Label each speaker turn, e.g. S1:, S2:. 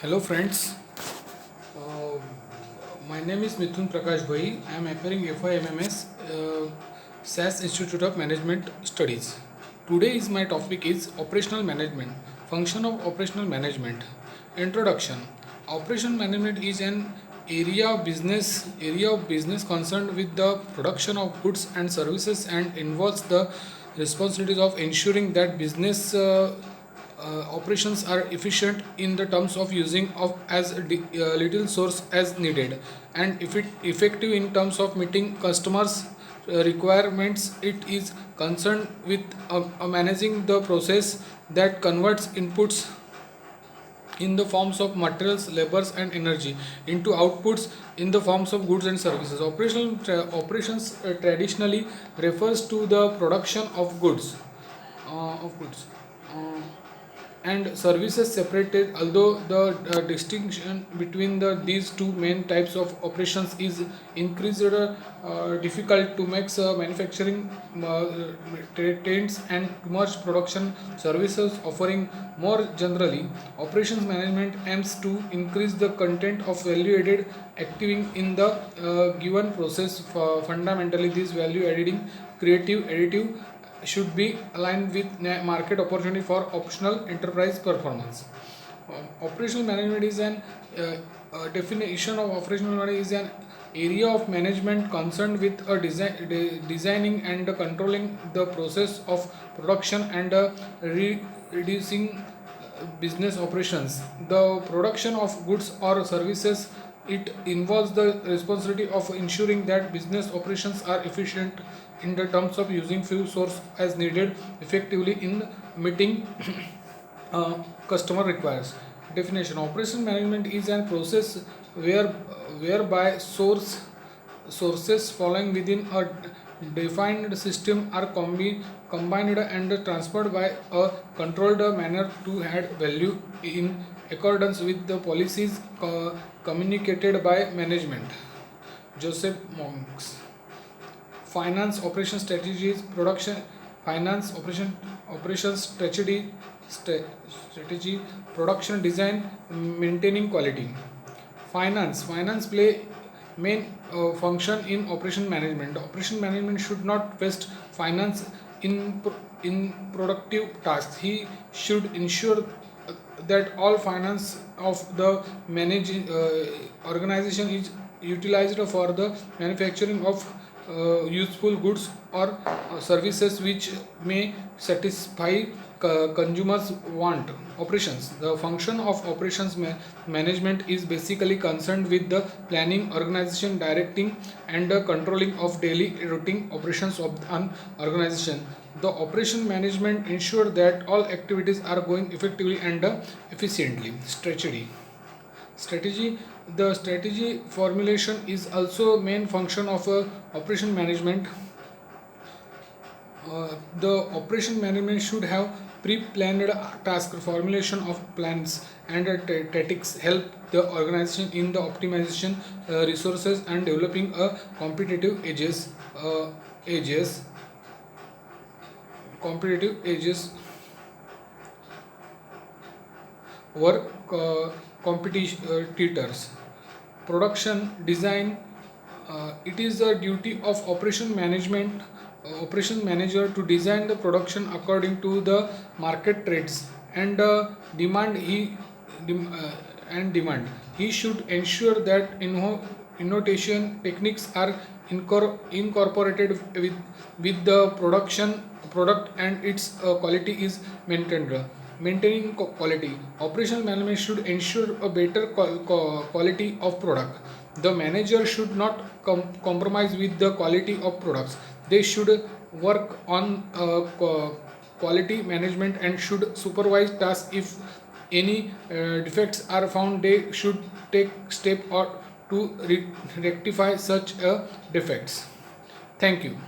S1: Hello friends, uh, my name is Mithun Prakash Bhai. I am appearing FIMMS SAS Institute of Management Studies. Today is my topic is operational management, function of operational management. Introduction. Operation management is an area of business concerned with the production of goods and services and involves the responsibilities of ensuring that business operations are efficient in the terms of using of as little source as needed, and if it effective in terms of meeting customers requirements. It is concerned with managing the process that converts inputs in the forms of materials, labors, and energy into outputs in the forms of goods and services. Operations traditionally refers to the production of goods. Uh, and services separated, although the distinction between these two main types of operations is increased difficult to make manufacturing trends and to merge production services offering. More generally, operations management aims to increase the content of value added acting in the given process. Fundamentally, this value adding creative additive should be aligned with market opportunity for optional enterprise performance. Operational management is an definition of operational management is an area of management concerned with designing and controlling the process of production and reducing business operations. The production of goods or services, it involves the responsibility of ensuring that business operations are efficient in the terms of using few source as needed effectively in meeting customer requires. Definition: operation management is a process whereby sources falling within a defined system are combined and transferred by a controlled manner to add value in accordance with the policies communicated by management. Joseph Monks. Finance operation strategies production finance operations strategy production design maintaining quality. Finance play main function in operation management. Operation management should not waste finance in productive tasks. He should ensure that all finance of the managing organization is utilized for the manufacturing of useful goods or services which may satisfy consumers want. Operations: the function of operations management is basically concerned with the planning, organization, directing, and controlling of daily routine operations of an organization. The operation management ensure that all activities are going effectively and efficiently. Strategy: the strategy formulation is also main function of operation management. The operation management should have pre-planned task formulation of plans and tactics help the organization in the optimization resources and developing a edges competitive edges over competitors. Production design: it is the duty of operation manager to design the production according to the market trends and demand. He should ensure that innovation techniques are incorporated with the product and its quality is maintained. Maintaining quality: operational management should ensure a better quality of product. The manager should not compromise with the quality of products. They should work on quality management and should supervise tasks. If any defects are found, they should take step or to rectify such defects. Thank you.